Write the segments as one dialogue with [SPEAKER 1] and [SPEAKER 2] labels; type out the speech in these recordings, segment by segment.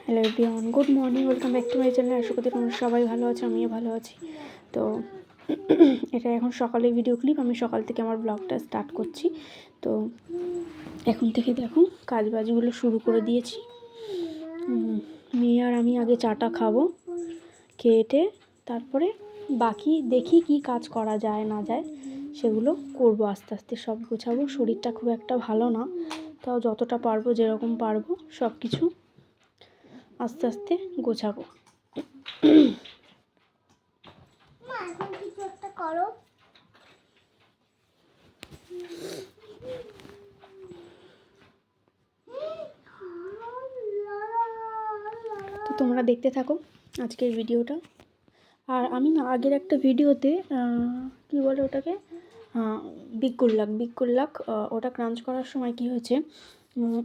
[SPEAKER 1] Hello everyone, good morning, welcome back to my channel. আশা করি তোমরা সবাই ভালো আছো, আমিও ভালো আছি। তো এটা এখন সকালের ভিডিও ক্লিপ। আমি সকাল থেকে আমার ব্লগটা স্টার্ট করছি। তো এখন থেকে দেখো কাজবাজগুলো শুরু করে দিয়েছি। মেয়ে আর আমি আগে চাটা খাবো, খেয়েটে তারপরে বাকি দেখি কি কাজ করা যায় না যায় সেগুলো করব। আস্তে আস্তে সব গোছাবো। শরীরটা খুব একটা ভালো না, তাও যতটা পারবো যেরকম পারবো সব কিছু আস্তে আস্তে গোছাবো। তো তোমরা দেখতে থাকো আজকের ভিডিওটা। আর আমি না আগের একটা ভিডিওতে কী বলে ওটাকে, বিগ ওটা ক্রাঞ্চ করার সময় কি হয়েছে,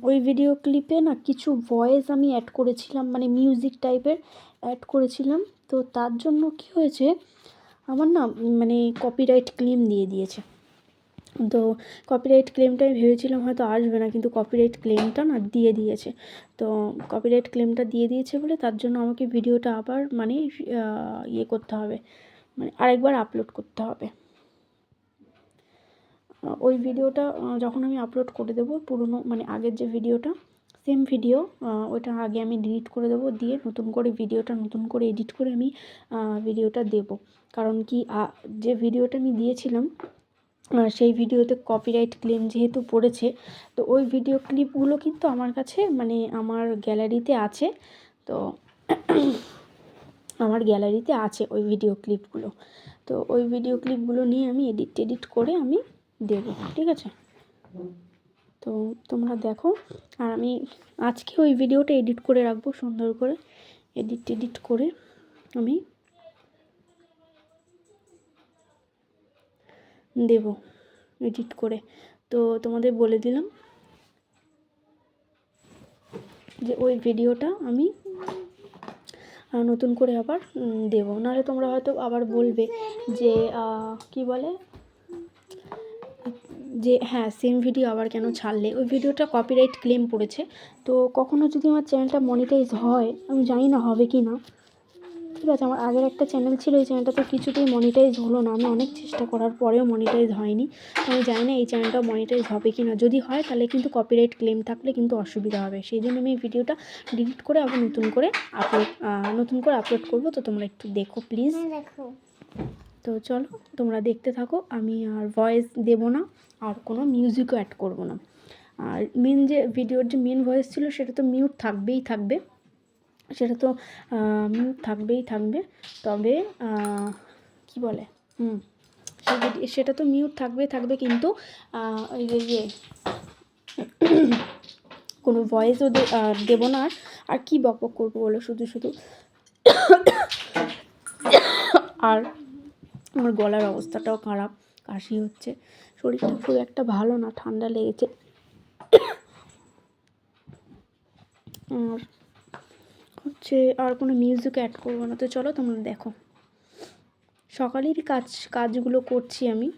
[SPEAKER 1] ওই ভিডিও ক্লিপে না কিছু ভয়েস আমি অ্যাড করেছিলাম, মানে মিউজিক টাইপের অ্যাড করেছিলাম। তো তার জন্য কি হয়েছে, আমার না মানে কপিরাইট ক্লেম দিয়ে দিয়েছে। তো কপিরাইট ক্লেমটা আমি ভেবেছিলাম হয়তো আসবে না, কিন্তু কপিরাইট ক্লেমটা না দিয়ে দিয়েছে। তো কপিরাইট ক্লেমটা দিয়ে দিয়েছে বলে তার জন্য আমাকে ভিডিওটা আবার মানে ইয়ে করতে হবে, মানে আরেকবার আপলোড করতে হবে। ওই ভিডিওটা যখন আমি আপলোড করে দেবো, পুরনো মানে আগের যে ভিডিওটা, সেম ভিডিও, ওইটা আগে আমি ডিলিট করে দেবো, দিয়ে নতুন করে ভিডিওটা নতুন করে এডিট করে আমি ভিডিওটা দেব। কারণ কি যে ভিডিওটা আমি দিয়েছিলাম সেই ভিডিওতে কপিরাইট ক্লেম যেহেতু পড়েছে, তো ওই ভিডিও ক্লিপগুলো কিন্তু আমার কাছে মানে আমার গ্যালারিতে আছে। তো আমার গ্যালারিতে আছে ওই ভিডিও ক্লিপগুলো। তো ওই ভিডিও ক্লিপগুলো নিয়ে আমি এডিট করে আমি দেব, ঠিক আছে? তো তোমরা দেখো। আর আমি আজকে ওই ভিডিওটা এডিট করে রাখবো সুন্দর করে, এডিট করে আমি দেব এডিট করে। তো তোমাদের বলে দিলাম যে ওই ভিডিওটা আমি নতুন করে আবার দেব, নাহলে তোমরা হয়তো আবার বলবে যে কি বলে, যে হ্যাঁ সেম ভিডিও আবার কেন ছাড়লে। ওই ভিডিওটা কপিরাইট ক্লেম পড়েছে। তো কখনো যদি আমার চ্যানেলটা মনিটাইজ হয়, আমি জানি না হবে কি না, ঠিক আছে? আমার আগের একটা চ্যানেল ছিল, এই চ্যানেলটা তো কিছুতেই মনিটাইজ হলো না। আমি অনেক চেষ্টা করার পরেও মনিটাইজ হয়নি। তো আমি জানি না এই চ্যানেলটা মনিটাইজ হবে কি না। যদি হয় তাহলে কিন্তু কপিরাইট ক্লেম থাকলে কিন্তু অসুবিধা হবে। সেই জন্য আমি এই ভিডিওটা ডিলিট করে আবার নতুন করে আপলোড করবো। তো তোমরা একটু দেখো প্লিজ। দেখো। তো চলো তোমরা দেখতে থাকো। আমি আর ভয়েস দেবো না, আর কোনো মিউজিকও অ্যাড করবো না। আর যে ভিডিওর যে মেন ভয়েস ছিল সেটা তো মিউট থাকবে। তবে কি বলে, সেটা তো মিউট থাকবে, কিন্তু ওই যে কোনো ভয়েসও দেবো না। আর কি বকবক করবো বলো, শুধু আর আমার গলার অবস্থাটাও খারাপ, কাশি হচ্ছে, শরীরটা খুব একটা ভালো না, ঠান্ডা লেগেছে। আর হচ্ছে আর কোনো মিউজিক অ্যাড করবো না। তো চলো তোমরা দেখো, সকালেরই কাজগুলো করছি আমি।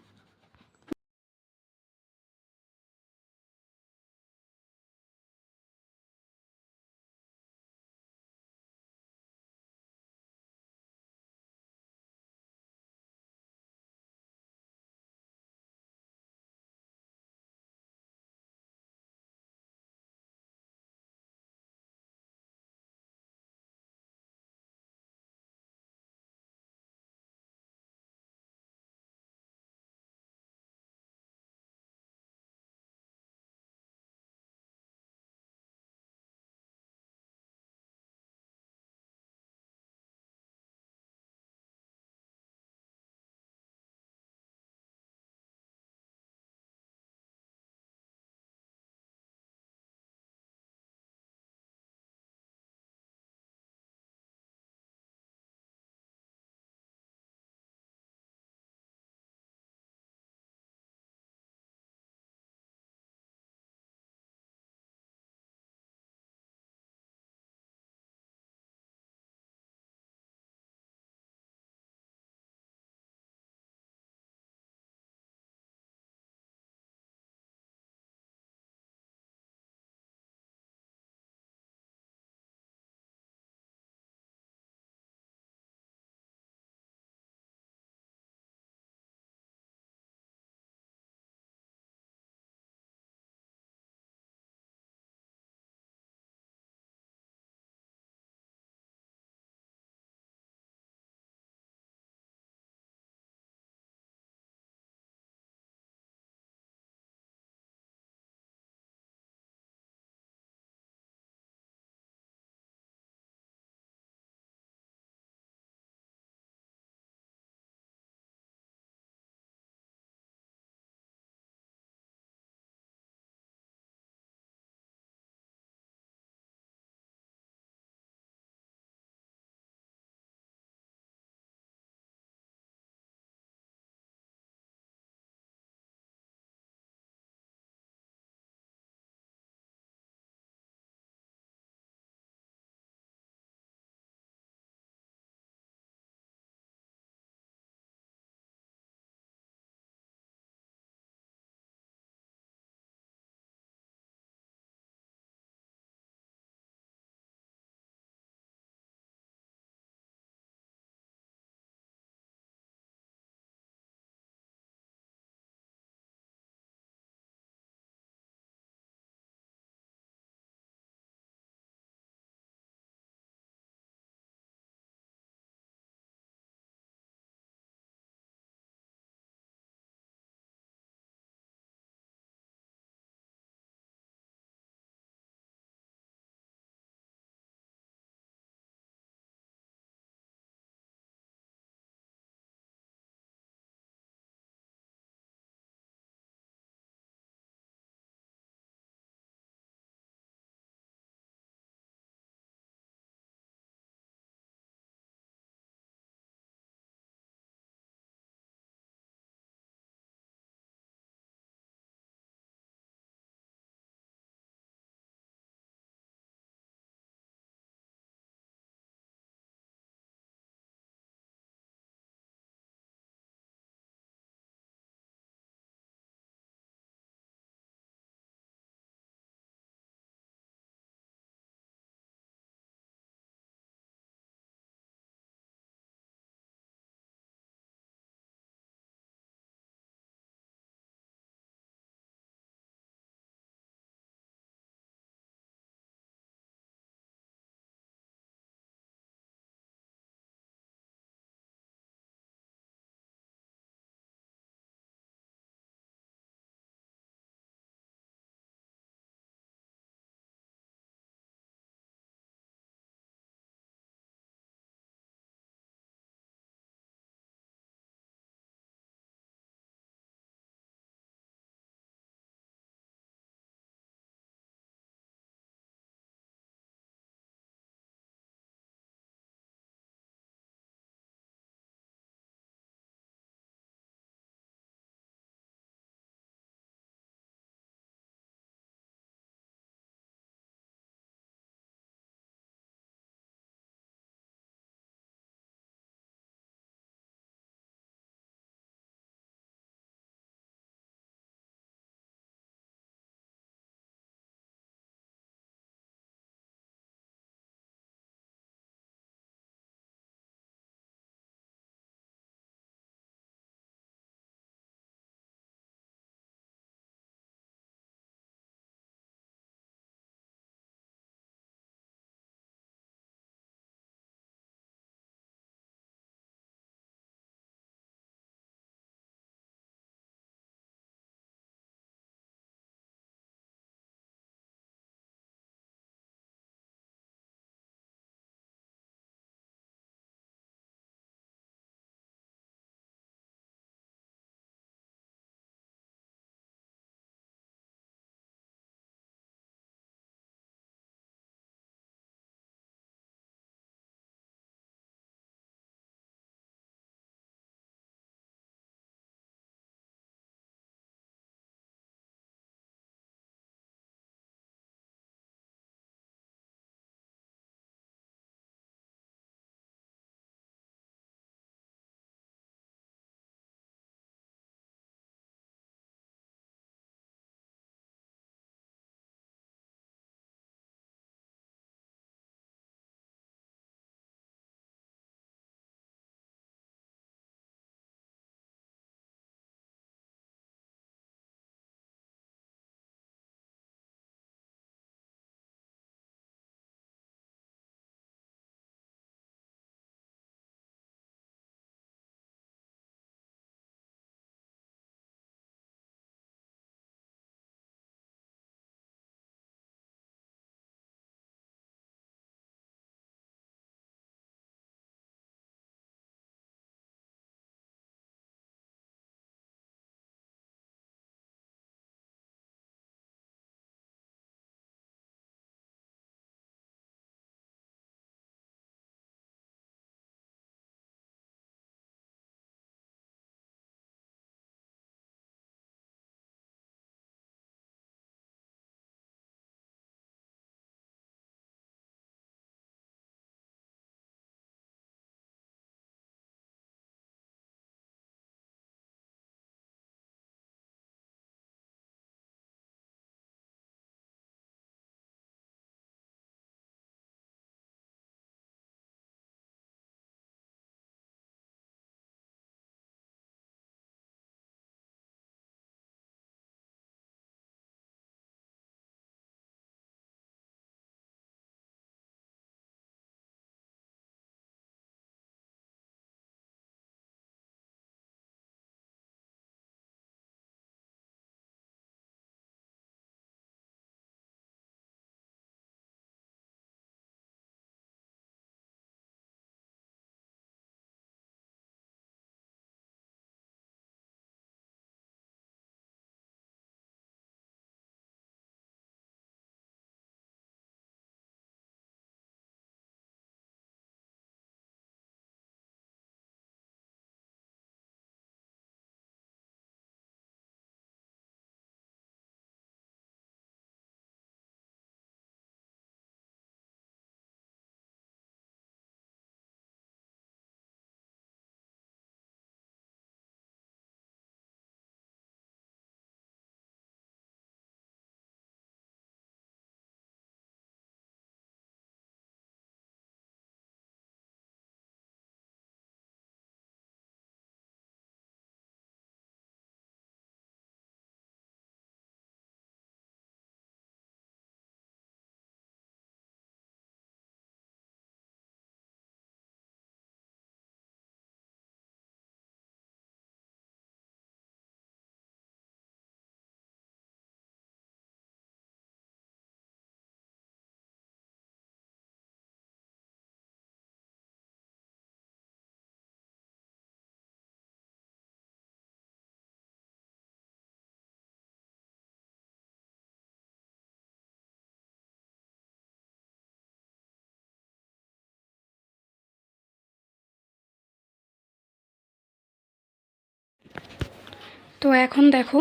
[SPEAKER 1] তো এখন দেখো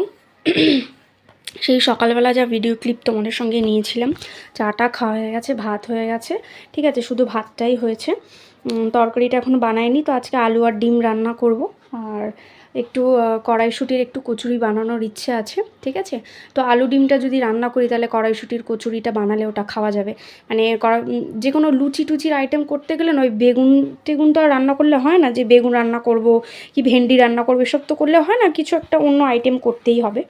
[SPEAKER 1] সেই সকালবেলা যা ভিডিও ক্লিপ তোমাদের সঙ্গে নিয়েছিলাম, চাটা খাওয়া হয়ে গেছে, ভাত হয়ে গেছে, ঠিক আছে, শুধু ভাতটাই হয়েছে, তরকারিটা এখন বানাইনি। তো আজকে আলু আর ডিম রান্না করব, আর একটু কড়াইশুঁটির একটু কচুরি বানানোর ইচ্ছে আছে, ঠিক আছে। তো আলু ডিমটা যদি রান্না করি তাহলে কড়াইশুঁটির কচুরিটা বানালে ওটা খাওয়া যাবে। মানে যে কোনো লুচি টুচির আইটেম করতে গেলে না ওই বেগুন টেগুন তো আর রান্না করলে হয় না, যে বেগুন রান্না করব কি ভেন্ডি রান্না করবো এসব তো করলে হয় না, কিছু একটা অন্য আইটেম করতেই হবে।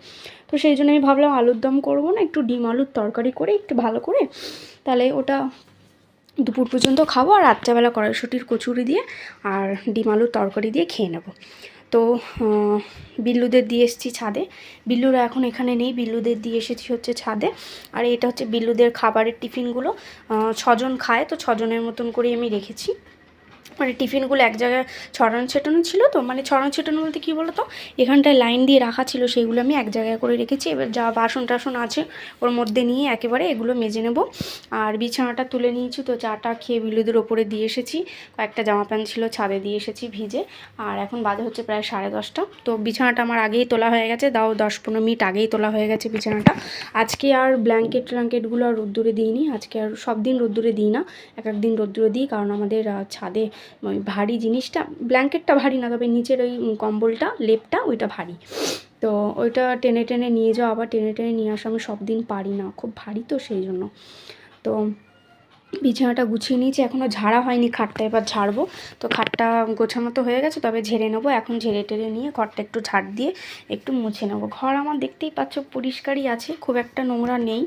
[SPEAKER 1] তো সেই জন্য আমি ভাবলাম আলুর দম করবো না, একটু ডিম আলুর তরকারি করে একটু ভালো করে, তাহলে ওটা দুপুর পর্যন্ত খাবো, আর রাত্রেবেলা কড়াইশুঁটির কচুরি দিয়ে আর ডিম আলুর তরকারি দিয়ে খেয়ে নেব। তো বিল্লুদের দিয়ে এসেছি ছাদে, বিল্লুরা এখন এখানে নেই, বিল্লুদের দিয়ে এসেছি হচ্ছে ছাদে। আর এটা হচ্ছে বিল্লুদের খাবারের টিফিনগুলো, 6জন খায়, তো 6জনের মতন করে আমি রেখেছি। মানে টিফিনগুলো এক জায়গায় ছড়ানো ছেটানো ছিল, তো মানে ছড়ানো ছেটানো বলতে কী বলো তো, এখানটায় লাইন দিয়ে রাখা ছিল, সেইগুলো আমি এক জায়গায় করে রেখেছি। এবার যা বাসন টাসন আছে ওর মধ্যে নিয়ে একেবারে এগুলো মেজে নেব। আর বিছানাটা তুলে নিয়েছি, তো চাটা খেয়ে বিলুদের ওপরে দিয়ে এসেছি, কয়েকটা জামা প্যান্ট ছিল ছাদে দিয়ে এসেছি ভিজে। আর এখন বাজে হচ্ছে প্রায় 10:30। তো বিছানাটা আমার আগেই তোলা হয়ে গেছে, 10-15 মিনিট আগেই তোলা হয়ে গেছে বিছানাটা। আজকে আর ব্ল্যাঙ্কেটগুলো আর রোদ্দুরে দিইনি, আজকে আর সব দিন রোদ্দুরে দিই না, এক দিন রোদ্দুরে দিই, কারণ আমাদের ছাদে ওই ভারী জিনিসটা, ব্ল্যাঙ্কেটটা ভারী না, তবে নিচের ওই কম্বলটা লেপটা ওইটা ভারী, তো ওইটা টেনে টেনে নিয়ে যাওয়া, আবার টেনে টেনে নিয়ে আসা আমি সব দিন পারি না, খুব ভারী, তো সেই জন্য। তো বিছানাটা গুছিয়ে নিয়েছি, এখনও ঝাড়া হয়নি খাটটা, এবার ঝাড়বো। তো খাটটা গোছানো তো হয়ে গেছে, তবে ঝেড়ে নেবো এখন, ঝেড়ে টেড়ে নিয়ে ঘরটা একটু ঝাড় দিয়ে একটু মুছে নেবো। ঘর আমার দেখতেই পাচ্ছ পরিষ্কারই আছে, খুব একটা নোংরা নেই,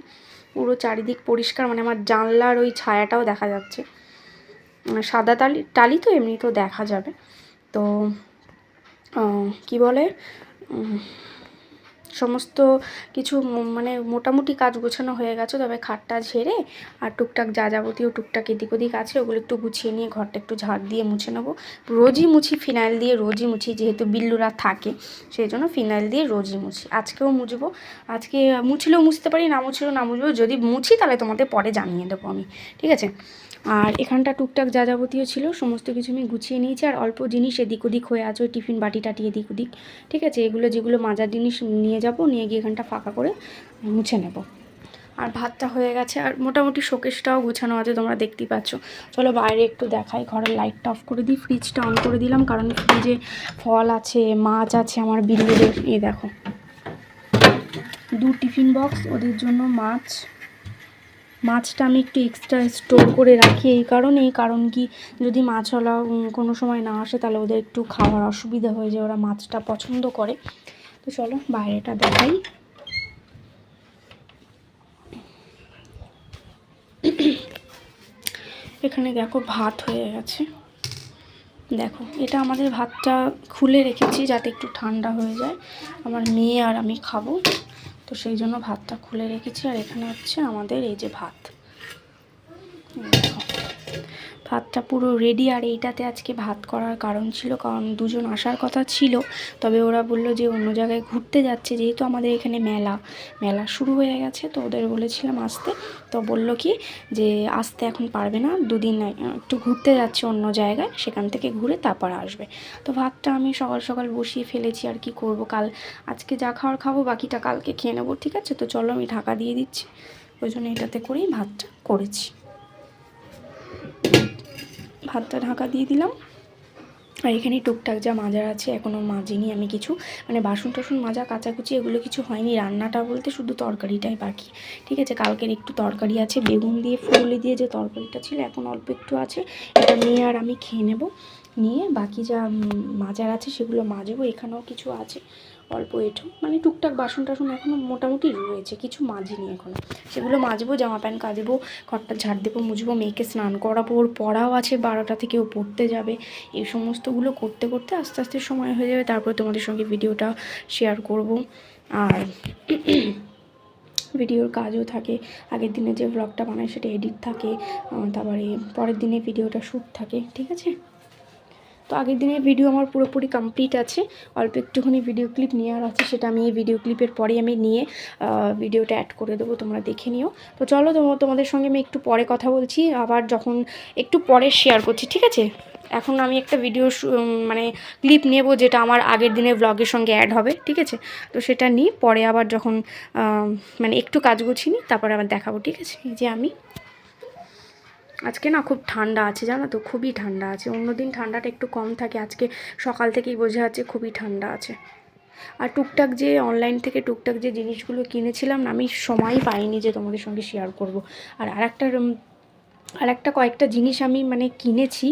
[SPEAKER 1] পুরো চারিদিক পরিষ্কার, মানে আমার জানলার ওই ছায়াটাও দেখা যাচ্ছে, সাদা টালি তো এমনিতেও দেখা যাবে। তো কি বলে, সমস্ত কিছু মানে মোটামুটি কাজ গোছানো হয়ে গেছে, তবে খাটটা ঝেড়ে আর টুকটাক যা যাবতীয় টুকটাক এদিক ওদিক আছে ওগুলো একটু গুছিয়ে নিয়ে ঘরটা একটু ঝাড় দিয়ে মুছে নেবো। রোজই মুছি, ফিনাইল দিয়ে রোজই মুছি, যেহেতু বিল্লুরা থাকে সেই জন্য ফিনাইল দিয়ে রোজই মুছি। আজকেও মুছবো, আজকে মুছলেও মুছতে পারি, না মুছলেও না মুছবো, যদি মুছি তাহলে তোমাদের পরে জানিয়ে দেবো আমি, ঠিক আছে। আর এখানটা টুকটাক যা যাবতীয় ছিল সমস্ত কিছু আমি গুছিয়ে নিয়েছি, আর অল্প জিনিস এদিক ওদিক হয়ে আছে, ওই টিফিন বাটি টাটি এদিক ওদিক, ঠিক আছে, এগুলো যেগুলো মাজার জিনিস নিয়ে যাব, নিয়ে গিয়ে এখানটা ফাঁকা করে মুছে নেব। আর ভাতটা হয়ে গেছে, আর মোটামুটি শোকেসটাও গোছানো আছে, তোমরা দেখতেই পাচ্ছ। চলো বাইরে একটু দেখাই, ঘরের লাইটটা অফ করে দিই, ফ্রিজটা অন করে দিলাম, কারণ ফ্রিজে ফল আছে, মাছ আছে আমার বিল্লুদের, এই দেখো 2 টিফিন বক্স, ওদের জন্য মাছটা আমি একটু এক্সট্রা স্টোর করে রাখি, কারণ কি যদি মাছওয়ালা কোনো সময় না আসে তাহলে ওদের একটু খাওয়ার অসুবিধা হয়ে যায়, ওরা মাছটা পছন্দ করে। তো চলো বাইরেটা দেখাই। এখানে দেখো ভাত হয়ে গেছে, দেখো এটা আমাদের ভাতটা খুলে রেখেছি যাতে একটু ঠান্ডা হয়ে যায়, আমার মেয়ে আর আমি খাবো, তো সেই জন্য ভাতটা খুলে রেখেছি। আর এখানে হচ্ছে আমাদের এই যে ভাত, ভাতটা পুরো রেডি। আর এইটাতে আজকে ভাত করার কারণ ছিল, কারণ 2জন আসার কথা ছিল, তবে ওরা বললো যে অন্য জায়গায় ঘুরতে যাচ্ছে, যেহেতু আমাদের এখানে মেলা শুরু হয়ে গেছে, তো ওদের বলেছিলাম আসতে, তো বললো কি যে আসতে এখন পারবে না, 2 দিন একটু ঘুরতে যাচ্ছে অন্য জায়গায়, সেখান থেকে ঘুরে তারপর আসবে। তো ভাতটা আমি সকাল সকাল বসিয়ে ফেলেছি, আর কি করব, আজকে যা খাওয়ার খাবো, বাকিটা কালকে খেয়ে নেবো, ঠিক আছে। তো চলো আমি ঢাকা দিয়ে দিচ্ছি, ওই জন্য এটাতে করেই ভাতটা করেছি। ভাতটা ঢাকা দিয়ে দিলাম। আর এখানে টুকটাক যা মাজার আছে এখনও মাজিনি আমি কিছু, মানে বাসন টাসন মাজা কাচাকুচি এগুলো কিছু হয়নি, রান্নাটা বলতে শুধু তরকারিটাই বাকি, ঠিক আছে। কালকের একটু তরকারি আছে, বেগুন দিয়ে ফুলকপি দিয়ে যে তরকারিটা ছিল এখন অল্প একটু আছে, এটা নিয়ে আর আমি খেয়ে নেব, নিয়ে বাকি যা মাজার আছে সেগুলো মাজবো। এখানেও কিছু আছে অল্প, এঁঠো মানে টুকটাক বাসন টাসন এখনও মোটামুটি রয়েছে, কিছু মাজিনি এখনও, সেগুলো মাজবো, জামা প্যান্ট কাচবো, ঘরটা ঝাড় দেবো, মুছবো, মেয়েকে স্নান করাবো, ওর পড়াও আছে 12টা থেকে ও পড়তে যাবে, এই সমস্তগুলো করতে করতে আস্তে আস্তে সময় হয়ে যাবে, তারপর তোমাদের সঙ্গে ভিডিওটা শেয়ার করব। আর ভিডিওর কাজও থাকে, আগের দিনে যে ব্লগটা বানায় সেটা এডিট থাকে, তারপরে পরের দিনে ভিডিওটা শ্যুট থাকে, ঠিক আছে। তো আগের দিনের ভিডিও আমার পুরোপুরি কমপ্লিট আছে, অল্প একটুখানি ভিডিও ক্লিপ নেওয়ার আছে, সেটা আমি এই ভিডিও ক্লিপের পরেই আমি নিয়ে ভিডিওটা অ্যাড করে দেবো, তোমরা দেখে নিও। তো চলো তোমাদের সঙ্গে আমি একটু পরে কথা বলছি, আবার যখন একটু পরে শেয়ার করছি, ঠিক আছে। এখন আমি একটা ভিডিও মানে ক্লিপ নেব, যেটা আমার আগের দিনের ব্লগের সঙ্গে অ্যাড হবে, ঠিক আছে? তো সেটা নিই, পরে আবার যখন মানে একটু কাজ গুছিয়ে নিই তারপরে আবার দেখাবো, ঠিক আছে? এই যে আমি আজকে না খুব ঠান্ডা আছে, জানো তো, খুবই ঠান্ডা আছে। অন্যদিন ঠান্ডাটা একটু কম থাকে, আজকে সকাল থেকেই বোঝা যাচ্ছে খুবই ঠান্ডা আছে। আর টুকটাক যে অনলাইন থেকে টুকটাক যে জিনিসগুলো কিনেছিলাম না, আমি সময়ই পাইনি যে তোমাদের সঙ্গে শেয়ার করব। আর একটা কয়েকটা জিনিস আমি মানে কিনেছি,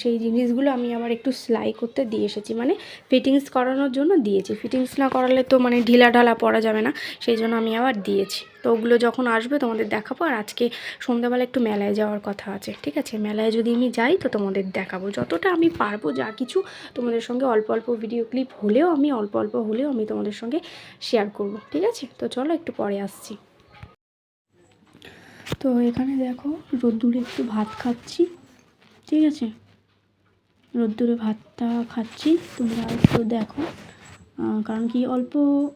[SPEAKER 1] সেই জিনিসগুলো আমি আবার একটু সেলাই করতে দিয়ে এসেছি, মানে ফিটিংস করানোর জন্য দিয়েছি। ফিটিংস না করালে তো মানে ঢিলা ঢালা পরা যাবে না, সেই জন্য আমি আবার দিয়েছি। তো ওগুলো যখন আসবে তোমাদের দেখাবো। আর আজকে সন্ধ্যাবেলা একটু মেলায় যাওয়ার কথা আছে, ঠিক আছে? মেলায় যদি আমি যাই তো তোমাদের দেখাবো যতটা আমি পারবো, যা কিছু তোমাদের সঙ্গে অল্প অল্প ভিডিও ক্লিপ হলেও আমি তোমাদের সঙ্গে শেয়ার করব, ঠিক আছে? তো চলো একটু পরে আসছি। তো এখানে দেখো রোদ্দুরে একটু ভাত খাচ্ছি, ঠিক আছে? রোদ্দুরে ভাতটা খাচ্ছি, তোমরা একটু দেখো। কারণ কি অল্প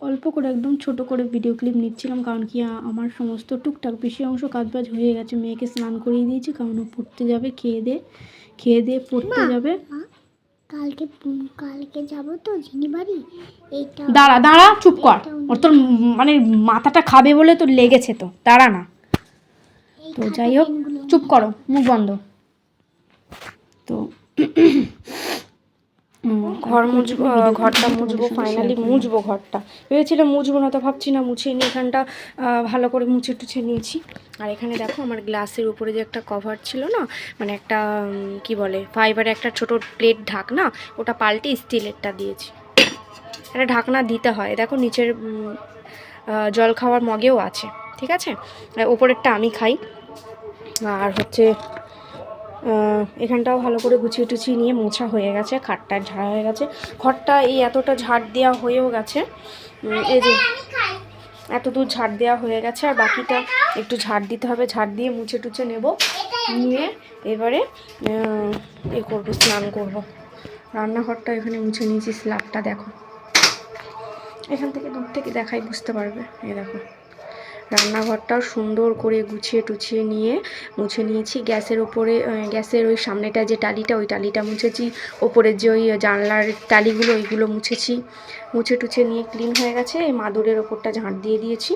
[SPEAKER 1] অল্প করে একদম ছোট করে ভিডিও ক্লিপ নিচ্ছিলাম, কারণ কি আমার সমস্ত টুকটাক বেশি অংশ কাজবাজ হয়ে গেছে। মেয়েকে স্নান করিয়ে দিয়েছি, কারণ ও পড়তে যাবে, খেয়ে দিয়ে পড়তে যাবে। কালকে যাবো তো জিনি বাড়ি। দাঁড়া চুপ কর, ওর তোর মানে মাথাটা খাবে বলে তো লেগেছে, তো দাঁড়া না। তো যাই হোক, চুপ করো, মুখ বন্ধ। তো ঘরটা মুছবো, ফাইনালি মুছবো ঘরটা। ভেবেছিলাম মুছবো না, তো ভাবছি না মুছিয়ে নিই। এখানটা ভালো করে মুছে টুছে নিয়েছি। আর এখানে দেখো আমার গ্লাসের উপরে যে একটা কভার ছিল না, মানে একটা কি বলে ফাইবারের একটা ছোট প্লেট ঢাকনা, ওটা পাল্টে স্টিলেরটা দিয়েছি। একটা ঢাকনা দিতে হয়, দেখো নিচের জল খাওয়ার মগেও আছে, ঠিক আছে? ওপরেরটা আমি খাই। আর হচ্ছে এখানটাও ভালো করে গুছিয়ে টুছিয়ে নিয়ে মোছা হয়ে গেছে, খাটটা ঝাড়া হয়ে গেছে। ঘরটা এই এতটা ঝাড় দেওয়া হয়েও গেছে, এই যে এত দূর ঝাড় দেওয়া হয়ে গেছে। আর বাকিটা একটু ঝাড় দিতে হবে, ঝাড় দিয়ে মুছে টুছে নেব, নিয়ে এবারে করবো, স্নান করব। রান্নাঘরটা এখানে মুছে নিয়েছি, স্ল্যাবটা দেখো, এখান থেকে দূর থেকে দেখাই বুঝতে পারবে। এই দেখো রান্নাঘরটাও সুন্দর করে গুছিয়ে টুছিয়ে নিয়ে মুছে নিয়েছি। গ্যাসের ওই সামনেটা যে টালিটা, ওই টালিটা মুছেছি। ওপরের যে ওই জানলার টালিগুলো, ওইগুলো মুছেছি। মুছে টুছে নিয়ে ক্লিন হয়ে গেছে। এই মাদুরের ওপরটা ঝাঁট দিয়ে দিয়েছি,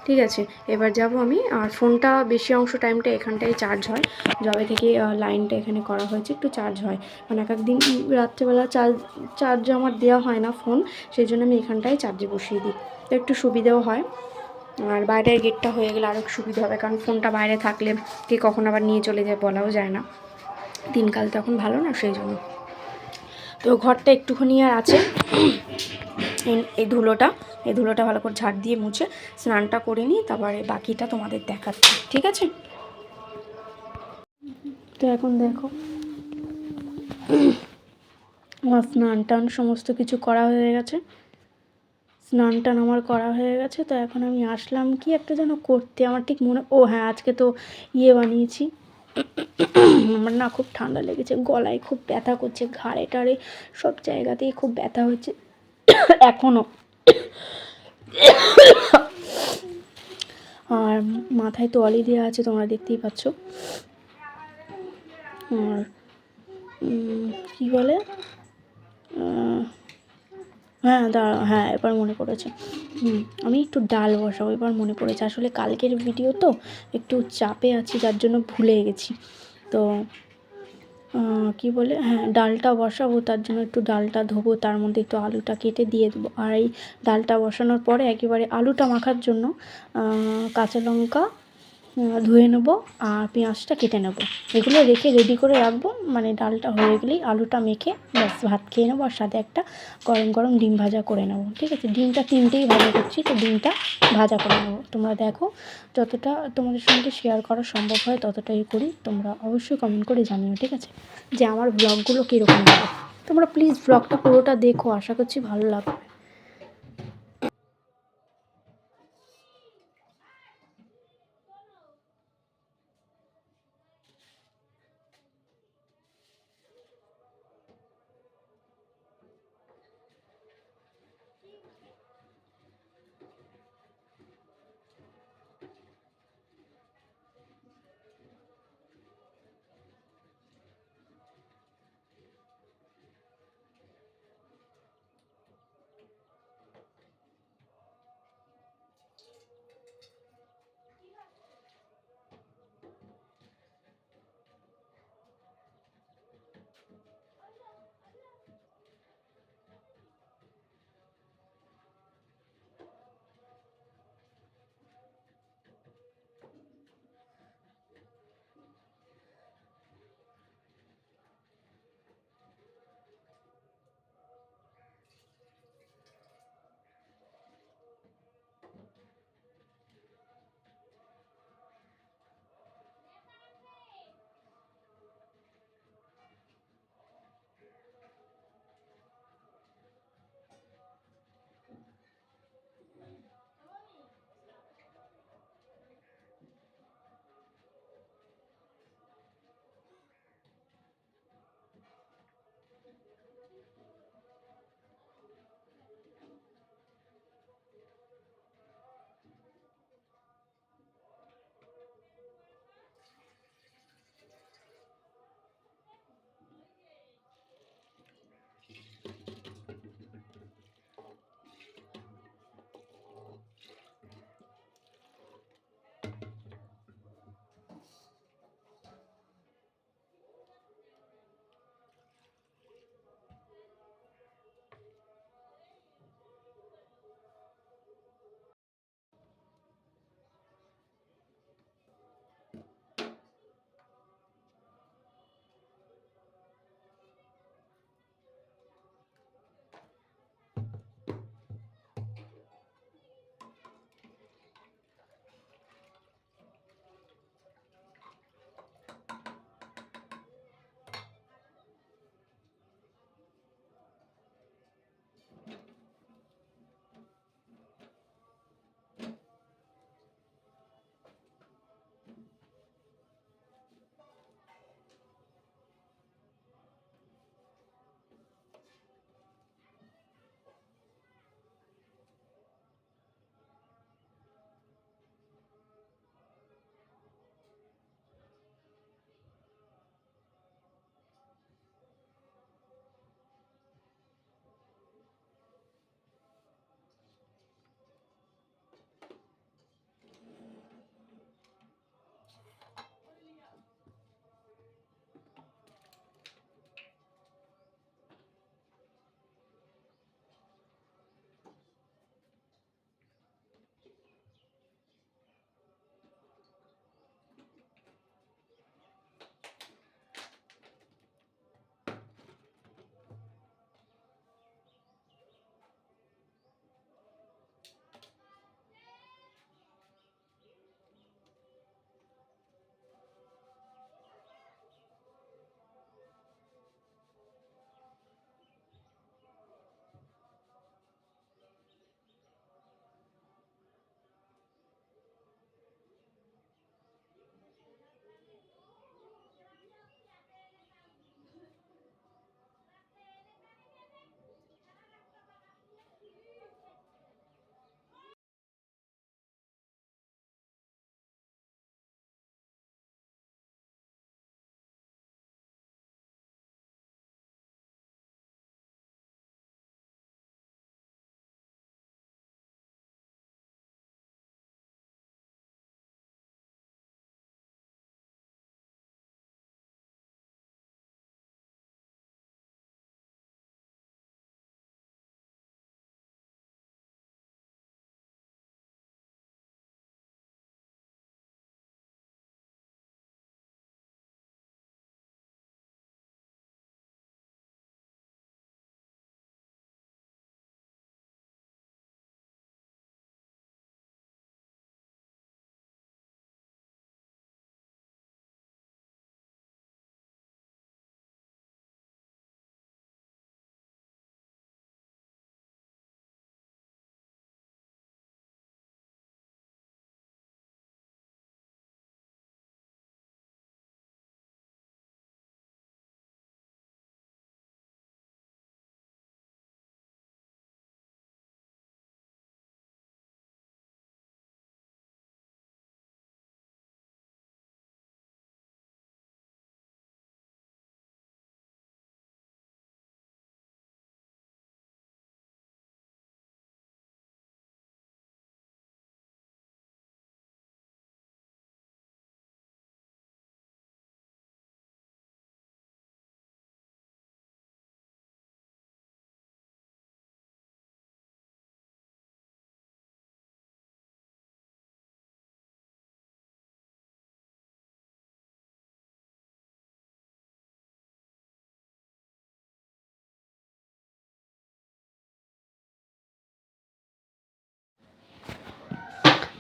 [SPEAKER 1] ঠিক আছে? এবার যাব আমি। আর ফোনটা বেশি অংশ টাইমটা এখানটায় চার্জ হয়, যবে থেকে লাইনটা এখানে করা হয়েছে একটু চার্জ হয়। মানে এক একদিন রাত্রেবেলা চার্জ আমার দেওয়া হয় না ফোন, সেই জন্য আমি এখানটায় চার্জে বসিয়ে দিই, তো একটু সুবিধাও হয়। আর বাইরের গেটটা হয়ে গেলে আরও সুবিধা হবে, কারণ ফোনটা বাইরে থাকলে কে কখন আবার নিয়ে চলে যায় বলাও যায় না, দিনকাল তখন ভালো না, সেই জন্য। তো ঘরটা একটুখানি আর আছে, এই ধুলোটা ভালো করে ঝাড় দিয়ে মুছে স্নানটা করে নিই, তারপরে বাকিটা তোমাদের দেখাচ্ছি, ঠিক আছে? তো এখন দেখো আমার স্নান টান সমস্ত কিছু করা হয়ে গেছে, স্নান টান আমার করা হয়ে গেছে। তো এখন আমি আসলাম কি একটা যেন করতে, আমার ঠিক হ্যাঁ, আজকে তো বানিয়েছি। আমার না খুব ঠান্ডা লেগেছে, গলায় খুব ব্যথা করছে, ঘাড়ে টাড়ে সব জায়গাতেই খুব ব্যথা হচ্ছে এখনও। আর মাথায় তোয়ালি দেওয়া আছে, তোমরা দেখতেই পাচ্ছ। আর কী বলে, হ্যাঁ এবার মনে পড়েছে। আমি একটু ডাল বসাবো, এবার মনে পড়েছে। আসলে কালকের ভিডিও তো একটু চাপে আছি, যার জন্য ভুলে গেছি। তো কি বলে, হ্যাঁ ডালটা বসাবো, তার জন্য একটু ডালটা ধোবো, তার মধ্যে একটু আলুটা কেটে দিয়ে দেবো। আর এই ডালটা বসানোর পরে একেবারে আলুটা মাখার জন্য কাঁচা লঙ্কা ধুয়ে নেবো আর পেঁয়াজটা কেটে নেবো, এগুলো রেখে রেডি করে রাখবো। মানে ডালটা হয়ে গেলেই আলুটা মেখে ব্যাস ভাত খেয়ে নেবো, আর সাথে একটা গরম গরম ডিম ভাজা করে নেবো, ঠিক আছে? ডিমটা 3টেই ভাজা করছি, তো ডিমটা ভাজা করে নেবো। তোমরা দেখো, যতটা তোমাদের সঙ্গে শেয়ার করা সম্ভব হয় ততটাই করি। তোমরা অবশ্যই কমেন্ট করে জানিও, ঠিক আছে, যে আমার ব্লগগুলো কীরকম লাগে। তোমরা প্লিজ ব্লগটা পুরোটা দেখো, আশা করছি ভালো লাগবে।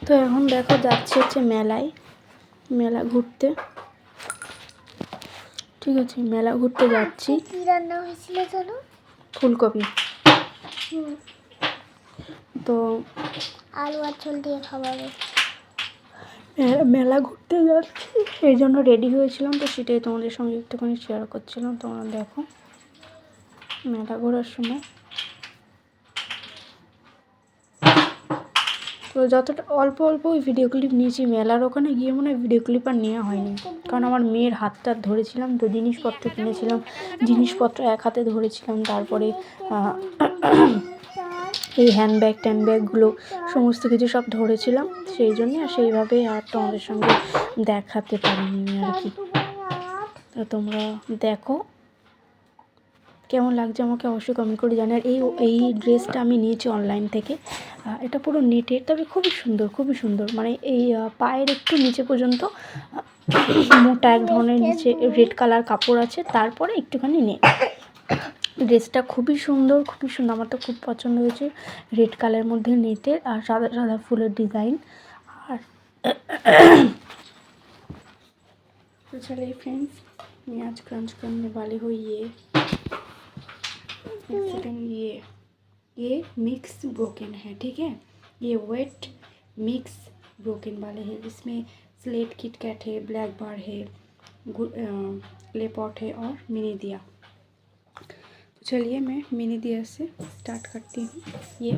[SPEAKER 1] তো এখন দেখো যাচ্ছে হচ্ছে মেলা ঘুরতে। ঠিক আছে, মেলা ঘুরতে যাচ্ছি।
[SPEAKER 2] কি রান্না হয়েছিল জানো?
[SPEAKER 1] ফুলকপি। তো
[SPEAKER 2] আলু আর ঝোল দিয়ে খাওয়াবে।
[SPEAKER 1] মেলা ঘুরতে যাচ্ছি, এই জন্য রেডি হয়েছিলাম, তো সেটাই তোমাদের সঙ্গে একটুখানি শেয়ার করছিলাম। তোমরা দেখো মেলা ঘোরার সময় তো যতটা অল্প ওই ভিডিও ক্লিপ নিয়েছি। মেলার ওখানে গিয়ে মনে হয় ভিডিও ক্লিপ আর নেওয়া হয়নি, কারণ আমার মেয়ের হাতটা ধরেছিলাম, তো জিনিসপত্র কিনেছিলাম, জিনিসপত্র এক হাতে ধরেছিলাম। তারপরে এই হ্যান্ডব্যাগ ট্যান্ডব্যাগগুলো সমস্ত কিছু সব ধরেছিলাম, সেই জন্যে আর সেইভাবে আর তোমাদের সঙ্গে দেখাতে পারিনি আর কি। তো তোমরা দেখো কেমন লাগছে আমাকে অবশ্যই কমেন্ট করে জানার। এই ড্রেসটা আমি নিয়েছি অনলাইন থেকে। এটা পুরো নেটের, তবে খুবই সুন্দর, মানে এই পায়ের একটু নিচে পর্যন্ত মোটা এক ধরনের নিচে রেড কালার কাপড় আছে, তারপরে একটুখানি নেট। ড্রেসটা খুবই সুন্দর, আমার তো খুব পছন্দ হয়েছে। রেড কালারের মধ্যে নেটের আর সাদা সাদা ফুলের ডিজাইন। আর तो चलिए फ्रेंड्स, मैं आज क्रंच करने वाली हूँ ये सेकंड। ये मिक्स ब्रोकन है, ठीक है। ये वेट मिक्स ब्रोकन वाले हैं। इसमें स्लेट किटकैट है, ब्लैक बार है, लेपॉट है और मिनी दिया। तो चलिए मैं मिनी दिया से स्टार्ट करती हूँ। ये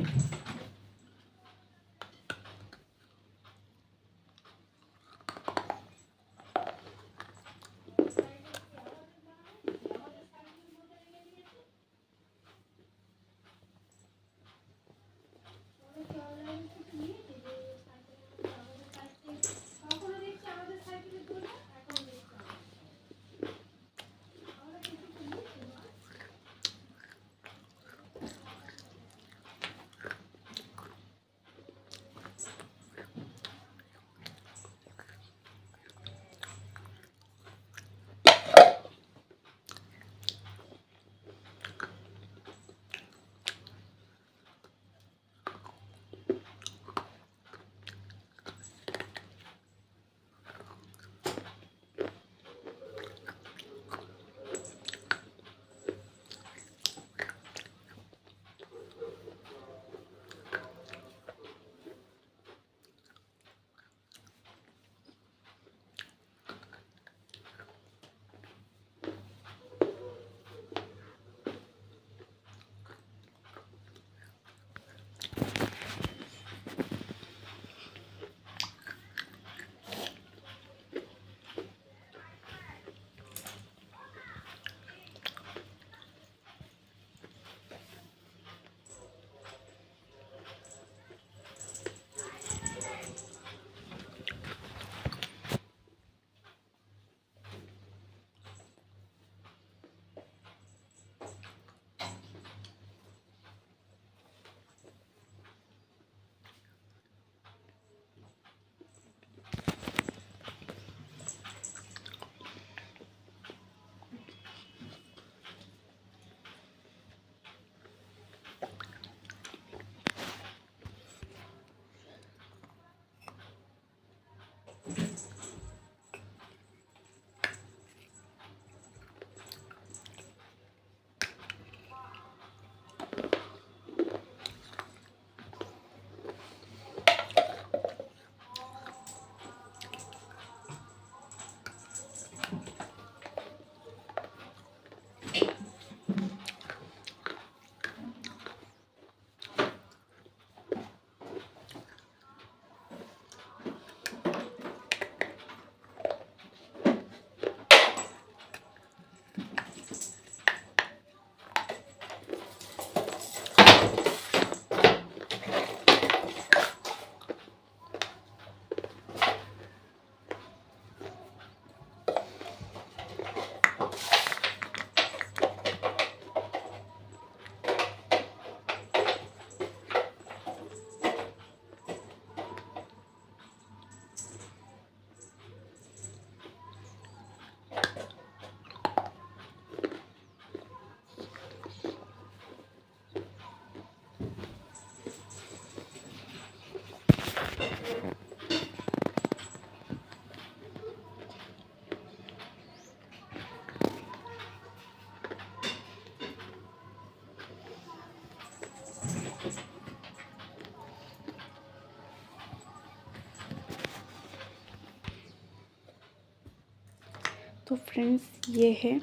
[SPEAKER 1] तो फ्रेंड्स ये है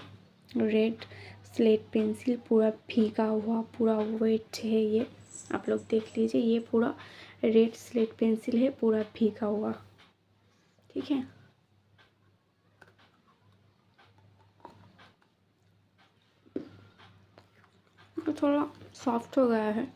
[SPEAKER 1] रेड स्लेट पेंसिल, पूरा भीगा हुआ, पूरा वेट है ये, आप लोग देख लीजिए। ये पूरा रेड स्लेट पेंसिल है, पूरा भीगा हुआ, ठीक है। तो थोड़ा सॉफ्ट हो गया है।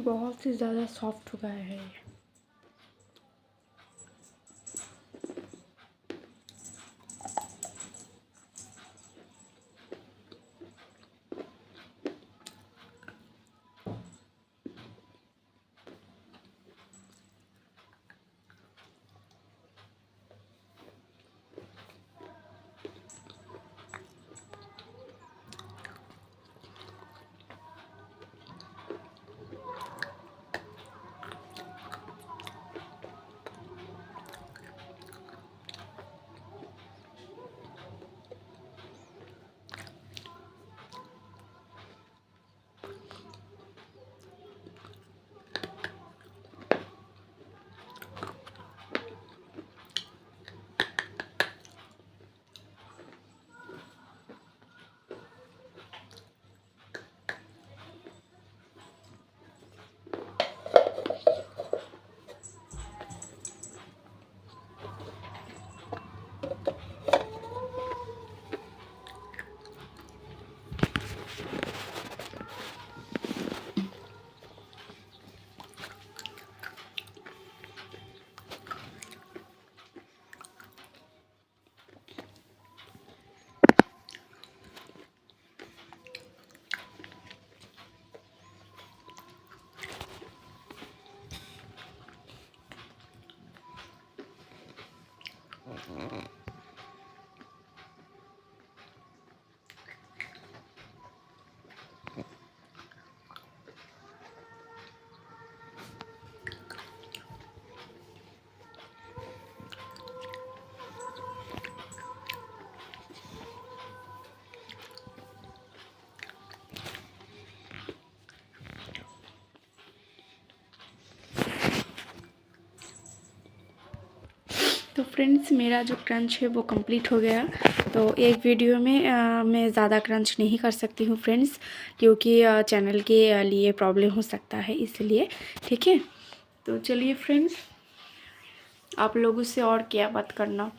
[SPEAKER 1] बहुत ही ज़्यादा सॉफ्ट हो गया है ये। तो फ्रेंड्स मेरा जो क्रंच है वो कंप्लीट हो गया। तो एक वीडियो में मैं ज़्यादा क्रंच नहीं कर सकती हूँ फ्रेंड्स, क्योंकि चैनल के लिए प्रॉब्लम हो सकता है, इसलिए ठीक है। तो चलिए फ्रेंड्स, आप लोगों से और क्या बात करना,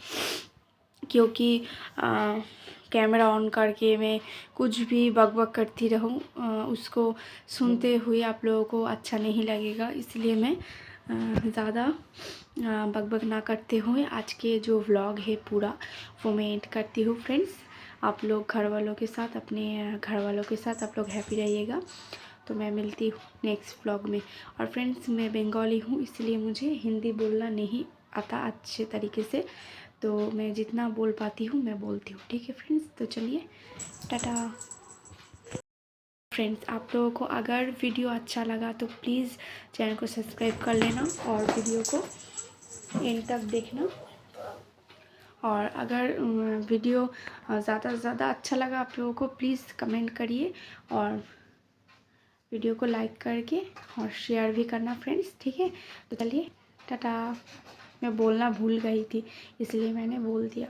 [SPEAKER 1] क्योंकि कैमरा ऑन करके मैं कुछ भी बक करती रहूँ, उसको सुनते हुए आप लोगों को अच्छा नहीं लगेगा, इसलिए मैं ज़्यादा बक ना करते हुए आज के जो व्लॉग है पूरा वो मैं एंड करती हूँ फ्रेंड्स। आप लोग घर वालों के साथ, अपने घर वालों के साथ आप लोग हैप्पी रहिएगा। तो मैं मिलती हूँ नेक्स्ट व्लॉग में। और फ्रेंड्स मैं बंगाली हूँ, इसलिए मुझे हिंदी बोलना नहीं आता अच्छे तरीके से, तो मैं जितना बोल पाती हूँ मैं बोलती हूँ, ठीक है फ्रेंड्स। तो चलिए टाटा। फ्रेंड्स आप लोगों को अगर वीडियो अच्छा लगा तो प्लीज़ चैनल को सब्सक्राइब कर लेना और वीडियो को एंड तक देखना। और अगर वीडियो ज़्यादा से ज़्यादा अच्छा लगा आप लोगों को, प्लीज़ कमेंट करिए और वीडियो को लाइक करके और शेयर भी करना फ्रेंड्स, ठीक है। तो चलिए टाटा। मैं बोलना भूल गई थी, इसलिए मैंने बोल दिया।